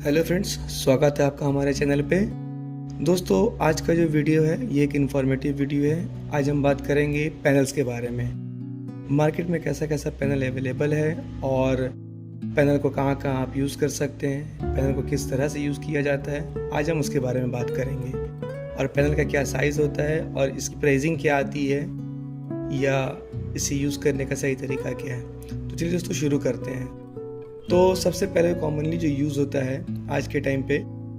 Hello friends, स्वागत है आपका हमारे चैनल पे। दोस्तों, आज का जो वीडियो है ये एक इन्फॉर्मेटिव वीडियो है। आज हम बात करेंगे पैनल्स के बारे में। मार्केट में कैसा कैसा पैनल अवेलेबल है और पैनल को कहाँ कहाँ आप यूज़ कर सकते हैं, पैनल को किस तरह से यूज़ किया जाता है, आज हम उसके बारे में बात करेंगे। और पैनल का क्या साइज़ होता है और इसकी प्राइसिंग क्या आती है या इसे यूज़ करने का सही तरीका क्या है। तो चलिए दोस्तों शुरू करते हैं। तो सबसे पहले कॉमनली जो यूज़ होता है आज के टाइम पे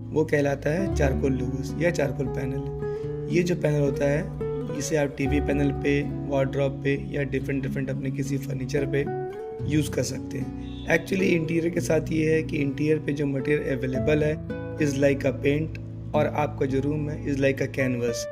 वो कहलाता है चारकोल लुगस या चारकोल पैनल। ये जो पैनल होता है इसे आप टीवी पैनल पे, वार्डरोब पे या डिफरेंट अपने किसी फर्नीचर पे यूज़ कर सकते हैं। एक्चुअली इंटीरियर के साथ ये है कि इंटीरियर पे जो मटेरियल अवेलेबल है इज़ लाइक अ पेंट और आपका जो रूम है इज़ लाइक अ कैनवस।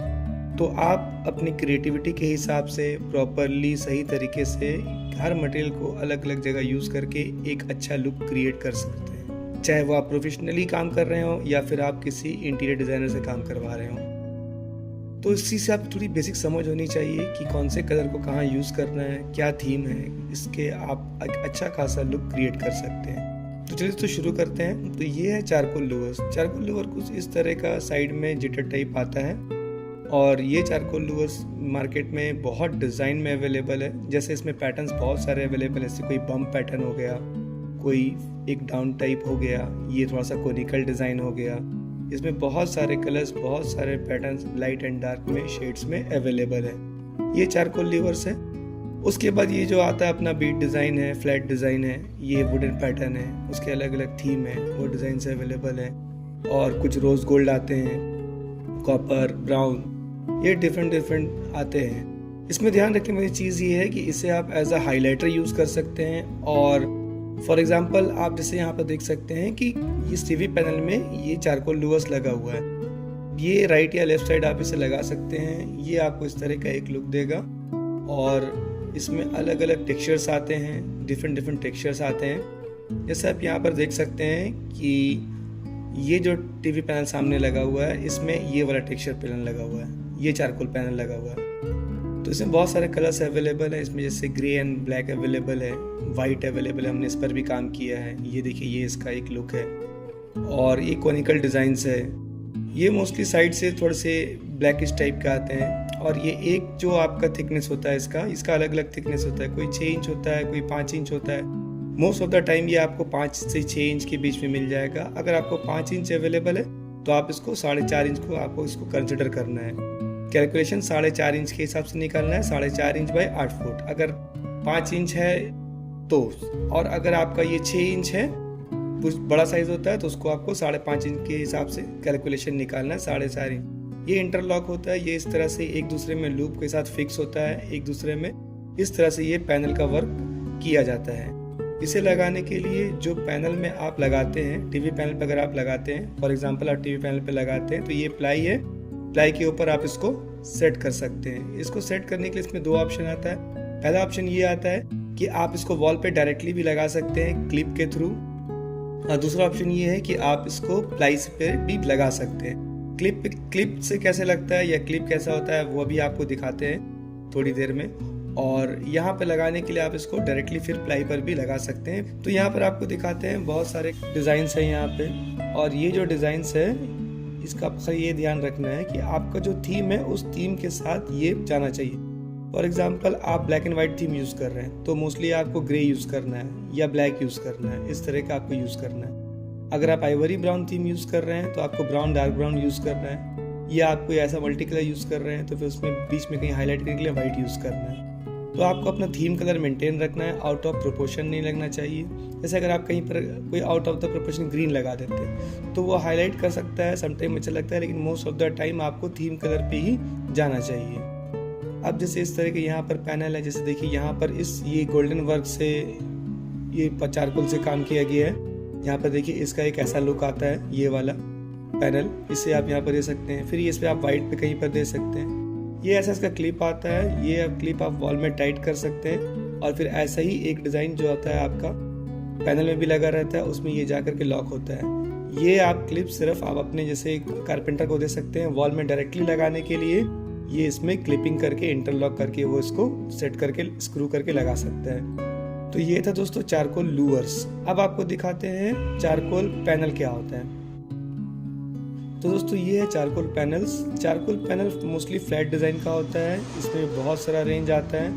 तो आप अपनी क्रिएटिविटी के हिसाब से प्रॉपरली सही तरीके से हर मटेरियल को अलग अलग जगह यूज़ करके एक अच्छा लुक क्रिएट कर सकते हैं, चाहे वो आप प्रोफेशनली काम कर रहे हो या फिर आप किसी इंटीरियर डिज़ाइनर से काम करवा रहे हो। तो इसी से आप थोड़ी बेसिक समझ होनी चाहिए कि कौन से कलर को कहाँ यूज़ करना है, क्या थीम है, इसके आप एक अच्छा खासा लुक क्रिएट कर सकते हैं। तो चलिए तो शुरू करते हैं। तो ये है चारकोल लुगस। चारकोल लुगर कुछ इस तरह का साइड में जिटर टाइप आता है और ये चारकोल लुगर्स मार्केट में बहुत डिज़ाइन में अवेलेबल है। जैसे इसमें पैटर्न्स बहुत सारे अवेलेबल है, जैसे कोई बम पैटर्न हो गया, कोई एक डाउन टाइप हो गया, ये थोड़ा सा कोनिकल डिज़ाइन हो गया। इसमें बहुत सारे कलर्स, बहुत सारे पैटर्न्स लाइट एंड डार्क में शेड्स में अवेलेबल है। ये चारकोल लीवर्स है। उसके बाद ये जो आता है अपना बीट डिज़ाइन है, फ्लैट डिज़ाइन है, ये वुडन पैटर्न है, उसके अलग अलग थीम है, वो डिज़ाइन से अवेलेबल है। और कुछ रोज़ गोल्ड आते हैं, कॉपर, ब्राउन, ये डिफरेंट आते हैं। इसमें ध्यान रखने वाली चीज़ ये है कि इसे आप एज अ हाइलाइटर यूज़ कर सकते हैं। और फॉर एग्जांपल आप जैसे यहाँ पर देख सकते हैं कि इस टीवी पैनल में ये चारकोल लुगस लगा हुआ है। ये राइट या लेफ्ट साइड आप इसे लगा सकते हैं। ये आपको इस तरह का एक लुक देगा और इसमें अलग अलग टेक्सचर्स आते हैं, डिफरेंट टेक्सचर्स आते हैं। जैसे आप यहाँ पर देख सकते हैं कि ये जो टीवी पैनल सामने लगा हुआ है इसमें ये वाला टेक्सचर पैनल लगा हुआ है, ये चारकोल पैनल लगा हुआ है। तो इसमें बहुत सारे कलर्स अवेलेबल है। इसमें जैसे ग्रे एंड ब्लैक अवेलेबल है, वाइट अवेलेबल है, हमने इस पर भी काम किया है। ये देखिए, ये इसका एक लुक है। और ये कोनिकल डिज़ाइंस है। ये मोस्टली साइड से थोड़े से ब्लैकिश टाइप के आते हैं। और ये एक जो आपका थिकनेस होता है इसका अलग अलग थिकनेस होता है। कोई 6 इंच होता है, कोई 5 इंच होता है। मोस्ट ऑफ द टाइम ये आपको 5 से 6 इंच के बीच में मिल जाएगा। अगर आपको 5 इंच अवेलेबल है तो आप इसको 4.5 इंच को आपको इसको कंसिडर करना है। कैलकुलेशन 4.5 इंच के हिसाब से निकालना है, 4.5 इंच बाय 8 फुट। अगर 5 इंच है तो, और अगर आपका ये 6 इंच है, कुछ बड़ा साइज होता है तो उसको आपको 5.5 इंच के हिसाब से कैलकुलेशन निकालना है, 4.5 इंच। ये इंटरलॉक होता है, ये इस तरह से एक दूसरे में लूप के साथ फिक्स होता है एक दूसरे में। इस तरह से ये पैनल का वर्क किया जाता है। इसे लगाने के लिए जो पैनल में आप लगाते हैं, टीवी पैनल पर अगर आप लगाते हैं, फॉर एग्जांपल आप टीवी पैनल पे लगाते हैं तो ये प्लाई है, प्लाई के ऊपर आप इसको सेट कर सकते हैं। इसको सेट करने के लिए इसमें 2 ऑप्शन आता है। पहला ऑप्शन ये आता है कि आप इसको वॉल पे डायरेक्टली भी लगा सकते हैं क्लिप के थ्रू। और दूसरा ऑप्शन ये है कि आप इसको प्लाई पे भी लगा सकते हैं। क्लिप से कैसे लगता है या क्लिप कैसा होता है वो भी आपको दिखाते हैं थोड़ी देर में। और यहाँ पे लगाने के लिए आप इसको डायरेक्टली फिर प्लाई पर भी लगा सकते हैं। तो यहाँ पर आपको दिखाते हैं बहुत सारे डिज़ाइंस हैं यहाँ पे। और ये जो डिज़ाइंस है इसका आपको ये ध्यान रखना है कि आपका जो थीम है उस थीम के साथ ये जाना चाहिए। फॉर एग्जांपल आप black and white theme use कर रहे हैं तो मोस्टली आपको ग्रे यूज़ करना है या ब्लैक यूज़ करना है, इस तरह का आपको यूज़ करना है। अगर आप आइवरी ब्राउन थीम यूज़ कर रहे हैं तो आपको ब्राउन, डार्क ब्राउन यूज़ करना है। या आप कोई ऐसा मल्टी कलर यूज़ कर रहे हैं तो फिर उसमें बीच में कहीं हाईलाइट करने के लिए वाइट यूज़ करना है। तो आपको अपना थीम कलर मेंटेन रखना है, आउट ऑफ प्रोपोर्शन नहीं लगना चाहिए। जैसे अगर आप कहीं पर कोई out of the proportion green लगा देते हैं तो वो हाईलाइट कर सकता है, समटाइम अच्छा लगता है, लेकिन मोस्ट ऑफ द टाइम आपको थीम कलर पे ही जाना चाहिए। अब जैसे इस तरह के यहाँ पर पैनल है, जैसे देखिए यहाँ पर ये गोल्डन वर्क से, ये चारकोल से काम किया गया है। यहाँ पर देखिए इसका एक ऐसा लुक आता है, ये वाला पैनल, इसे आप यहाँ पर दे सकते हैं। फिर इस पर आप वाइट पे कहीं पर दे सकते हैं। ये ऐसा इसका क्लिप आता है, ये क्लिप आप वॉल में टाइट कर सकते हैं। और फिर ऐसा ही एक डिज़ाइन जो आता है आपका पैनल में भी लगा रहता है, उसमें ये जाकर के लॉक होता है। ये आप क्लिप सिर्फ आप अपने जैसे कारपेंटर को दे सकते हैं वॉल में डायरेक्टली लगाने के लिए। ये इसमें क्लिपिंग करके इंटरलॉक करके वो इसको सेट करके स्क्रू करके लगा सकता है। तो ये था दोस्तों चारकोल लूवर्स। अब आपको दिखाते हैं चारकोल पैनल क्या होता है। तो दोस्तों ये है charcoal panels. Charcoal panel mostly flat design का होता है। इसमें बहुत सारा रेंज आता है,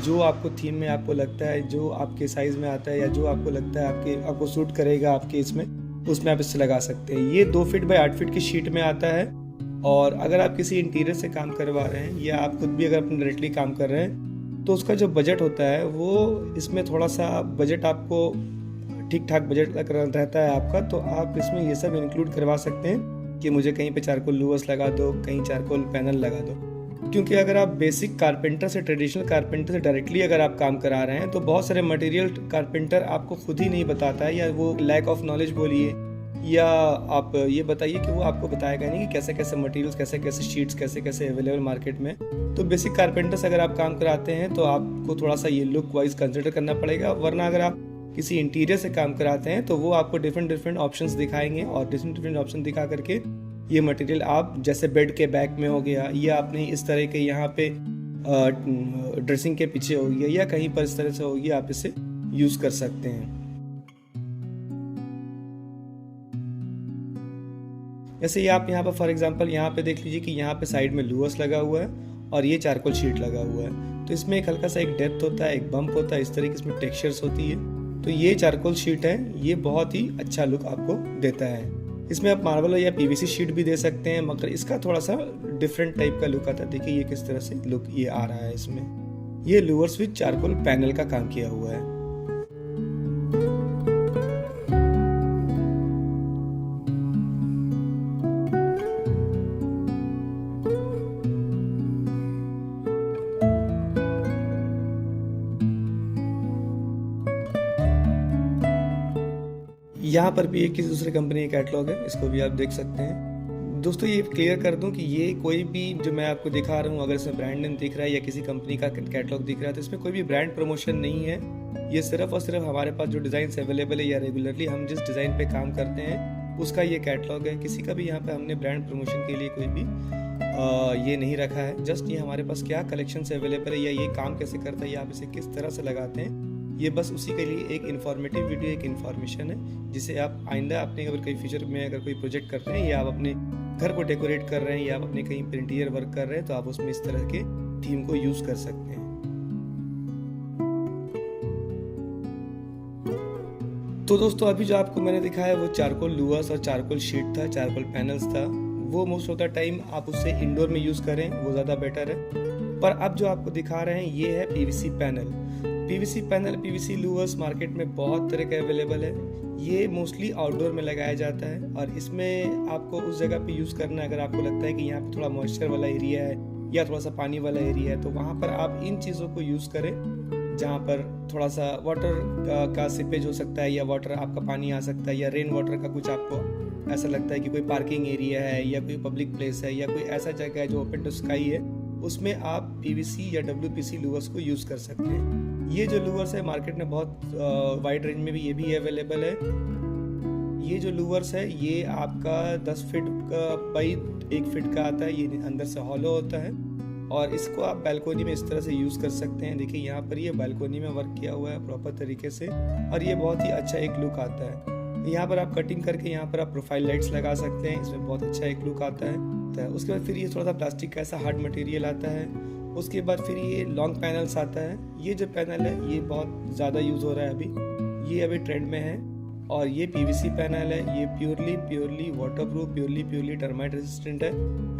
जो आपको थीम में आपको लगता है, जो आपके साइज़ में आता है या जो आपको लगता है आपको सूट करेगा आपके इसमें, उसमें आप इससे लगा सकते हैं। ये 2 फीट बाय 8 फीट की शीट में आता है। और अगर आप किसी इंटीरियर से काम करवा रहे हैं या आप खुद भी अगर अपने डायरेक्टली काम कर रहे हैं, तो उसका जो बजट होता है वो इसमें थोड़ा सा बजट आपको ठीक ठाक बजट रहता है आपका, तो आप इसमें ये सब इंक्लूड करवा सकते हैं कि मुझे कहीं पे चारकोल लूवर्स लगा दो, कहीं चारकोल पैनल लगा दो। क्योंकि अगर आप बेसिक कारपेंटर से, ट्रेडिशनल कारपेंटर से डायरेक्टली अगर आप काम करा रहे हैं, तो बहुत सारे मटेरियल कारपेंटर आपको खुद ही नहीं बताता है, या वो लैक ऑफ नॉलेज बोलिए, या आप ये बताइए कि वो आपको बताएगा नहीं कि कैसे कैसे मटेरियल्स, कैसे कैसे शीट्स, कैसे कैसे अवेलेबल मार्केट में। तो बेसिक कारपेंटर से अगर आप काम कराते हैं तो आपको थोड़ा सा ये लुक वाइज कंसिडर करना पड़ेगा। वरना अगर आप किसी इंटीरियर से काम कराते हैं तो वो आपको डिफरेंट ऑप्शंस दिखाएंगे, और डिफरेंट ऑप्शन दिखा करके ये मटेरियल आप जैसे बेड के बैक में हो गया, या आपने इस तरह के यहाँ पे ड्रेसिंग के पीछे हो गया, या कहीं पर इस तरह से हो गया, आप इसे यूज़ कर सकते हैं। जैसे ये आप यहाँ पर फॉर एग्जांपल यहाँ पे देख लीजिए कि यहाँ पे साइड में लूवर्स लगा हुआ है और ये चारकोल शीट लगा हुआ है। तो इसमें एक हल्का सा एक डेप्थ होता है, एक बम्प होता है, इस तरह की इसमें टेक्सचर्स होती है। तो ये चारकोल शीट है, ये बहुत ही अच्छा लुक आपको देता है। इसमें आप मार्बल या पीवीसी शीट भी दे सकते हैं, मगर इसका थोड़ा सा डिफरेंट टाइप का लुक आता है। देखिए ये किस तरह से लुक ये आ रहा है इसमें। ये लूवर्स विद चारकोल पैनल का काम किया हुआ है। यहाँ पर भी एक किसी दूसरे कंपनी का कैटलॉग है, इसको भी आप देख सकते हैं। दोस्तों ये क्लियर कर दूं कि ये कोई भी जो मैं आपको दिखा रहा हूँ, अगर इसमें ब्रांड नेम दिख रहा है या किसी कंपनी का कैटलॉग दिख रहा है, तो इसमें कोई भी ब्रांड प्रमोशन नहीं है। ये सिर्फ और सिर्फ हमारे पास जो डिज़ाइन अवेलेबल है या रेगुलरली हम जिस डिज़ाइन पे काम करते हैं उसका ये कैटलॉग है। किसी का भी यहाँ पे हमने ब्रांड प्रमोशन के लिए कोई भी ये नहीं रखा है। जस्ट ये हमारे पास क्या कलेक्शन से अवेलेबल है या ये काम कैसे करता है या आप इसे किस तरह से लगाते हैं, ये बस उसी के लिए एक इन्फॉर्मेटिव वीडियो, एक इन्फॉर्मेशन है, जिसे आप आइंदा अपने अगर कोई फ्यूचर में अगर कोई प्रोजेक्ट करते हैं या आप अपने घर को डेकोरेट कर रहे हैं या आप अपने कहीं पर इंटीरियर वर्क कर रहे हैं, तो आप उसमें इस तरह के थीम को यूज़ कर सकते हैं। तो दोस्तों अभी जो आपको मैंने दिखाया वो चारकोल लूवर्स और चारकोल शीट था, चारकोल पैनल्स था। वो मोस्ट ऑफ द टाइम आप उससे इंडोर में यूज़ करें, वो ज़्यादा बेटर है। पर अब जो आपको दिखा रहे हैं ये है PVC panel. PVC panel, PVC louvres market में बहुत तरह के अवेलेबल है। ये मोस्टली आउटडोर में लगाया जाता है और इसमें आपको उस जगह पे यूज़ करना है अगर आपको लगता है कि यहाँ पे थोड़ा मॉइस्चर वाला एरिया है या थोड़ा सा पानी वाला एरिया है, तो वहाँ पर आप इन चीज़ों को यूज़ करें जहाँ पर थोड़ा सा वाटर का सिपेज हो सकता है या वाटर आपका पानी आ सकता है या रेन वाटर का कुछ आपको ऐसा लगता है कि कोई पार्किंग एरिया है या कोई पब्लिक प्लेस है या कोई ऐसा जगह है जो ओपन टू स्काई है, उसमें आप पीवीसी या डब्ल्यूपीसी लूवर्स को यूज़ कर सकते हैं। ये जो लूवर्स है मार्केट में बहुत वाइड रेंज में भी ये भी अवेलेबल है। ये जो लूवर्स है ये आपका 10 फीट का बाई 1 फीट का आता है। ये अंदर से हॉलो होता है और इसको आप बैल्कोनी में इस तरह से यूज़ कर सकते हैं। देखिए यहाँ पर ये बैल्कोनी में वर्क किया हुआ है प्रॉपर तरीके से और ये बहुत ही अच्छा एक लुक आता है। यहाँ पर आप कटिंग करके यहाँ पर आप प्रोफाइल लाइट्स लगा सकते हैं, इसमें बहुत अच्छा एक लुक आता है। उसके बाद फिर ये थोड़ा सा प्लास्टिक का ऐसा हार्ड मटेरियल आता है। उसके बाद फिर ये लॉन्ग पैनल्स आता है। ये जो पैनल है ये बहुत ज़्यादा यूज़ हो रहा है अभी, ये अभी ट्रेंड में है। और ये पीवीसी पैनल है, ये purely waterproof, purely termite resistant है।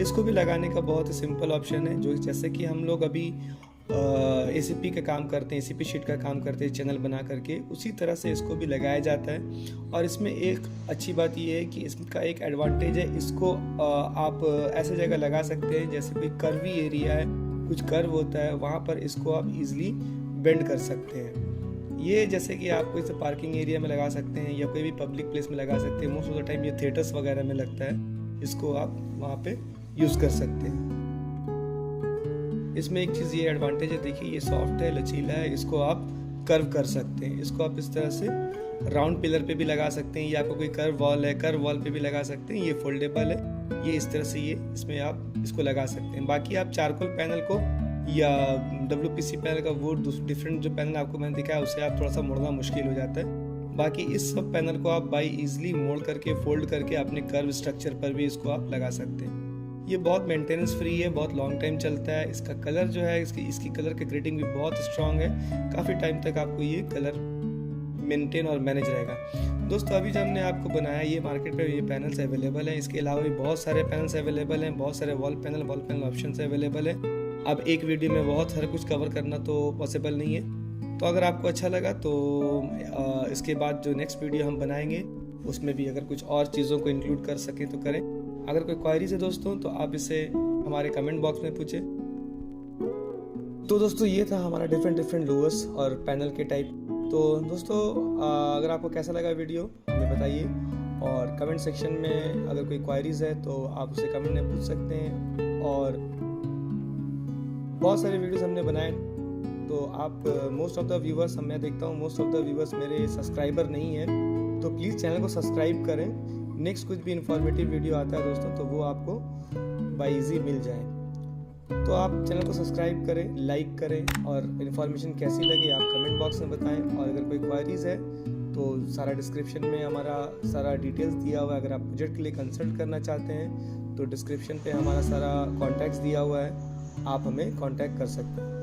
इसको भी लगाने का बहुत ही सिंपल ऑप्शन है, जो जैसे कि हम लोग अभी एसीपी का काम करते हैं, एसीपी शीट का काम करते हैं चैनल बना करके, उसी तरह से इसको भी लगाया जाता है। और इसमें एक अच्छी बात ये है कि इसका एक एडवांटेज है, इसको आप ऐसे जगह लगा सकते हैं जैसे कोई कर्वी एरिया है, कुछ कर्व होता है, वहाँ पर इसको आप इजीली बेंड कर सकते हैं। ये जैसे कि आप कोई से पार्किंग एरिया में लगा सकते हैं या कोई भी पब्लिक प्लेस में लगा सकते हैं। मोस्ट ऑफ द टाइम ये थिएटर्स वगैरह में लगता है, इसको आप वहाँ पे यूज़ कर सकते हैं। इसमें एक चीज़ ये एडवांटेज है, देखिए ये सॉफ्ट है, लचीला है, इसको आप कर्व कर सकते हैं। इसको आप इस तरह से राउंड पिलर पे भी लगा सकते हैं या आपको कोई कर्व वॉल है, कर्व वॉल पे भी लगा सकते हैं। ये फोल्डेबल है, ये इस तरह से ये इसमें आप इसको लगा सकते हैं। बाकी आप चारकोल पैनल को या WPC पैनल का वो डिफरेंट जो पैनल आपको मैंने दिखाया उससे आप थोड़ा सा मोड़ना मुश्किल हो जाता है। बाकी इस सब पैनल को आप बाई ईजिली मोड़ करके फोल्ड करके अपने कर्व स्ट्रक्चर पर भी इसको आप लगा सकते हैं। ये बहुत मेंटेनेंस फ्री है, बहुत लॉन्ग टाइम चलता है। इसका कलर जो है इसकी कलर की ग्रेडिंग भी बहुत स्ट्रांग है, काफ़ी टाइम तक आपको ये कलर मेंटेन और मैनेज रहेगा। दोस्तों अभी जो हमने आपको बनाया ये मार्केट पे ये पैनल्स अवेलेबल हैं। इसके अलावा भी बहुत सारे पैनल्स अवेलेबल हैं, बहुत सारे वॉल पैनल ऑप्शंस अवेलेबल हैं। अब एक वीडियो में बहुत सारा कुछ कवर करना तो पॉसिबल नहीं है। तो अगर आपको अच्छा लगा तो इसके बाद जो नेक्स्ट वीडियो हम बनाएंगे उसमें भी अगर कुछ और चीज़ों को इंक्लूड कर सकें तो करें। अगर कोई क्वायरीज है दोस्तों तो आप इसे हमारे कमेंट बॉक्स में पूछें। तो दोस्तों ये था हमारा डिफरेंट लोअर्स और पैनल के टाइप। तो दोस्तों अगर आपको कैसा लगा वीडियो हमें बताइए, और कमेंट सेक्शन में अगर कोई क्वायरीज है तो आप उसे कमेंट में पूछ सकते हैं। और बहुत सारे वीडियोस हमने बनाए, तो आप मोस्ट ऑफ द व्यूवर्स मैं देखता हूँ मोस्ट ऑफ द व्यूवर्स मेरे सब्सक्राइबर नहीं है, तो प्लीज़ चैनल को सब्सक्राइब करें। नेक्स्ट कुछ भी इंफॉर्मेटिव वीडियो आता है दोस्तों तो वो आपको बाय इजी मिल जाए। तो आप चैनल को सब्सक्राइब करें, लाइक करें, और इन्फॉर्मेशन कैसी लगे आप कमेंट बॉक्स में बताएं। और अगर कोई क्वायरीज है तो सारा डिस्क्रिप्शन में हमारा सारा डिटेल्स दिया हुआ है। अगर आप प्रोजेक्ट के लिए कंसल्ट करना चाहते हैं तो डिस्क्रिप्शन पे हमारा सारा कॉन्टैक्ट्स दिया हुआ है, आप हमें कॉन्टैक्ट कर सकते हैं।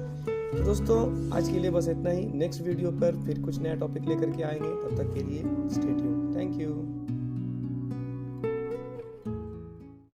तो दोस्तों आज के लिए बस इतना ही। नेक्स्ट वीडियो पर फिर कुछ नया टॉपिक लेकर के आएंगे, तब तक के लिए स्टे ट्यून्ड। Thank you.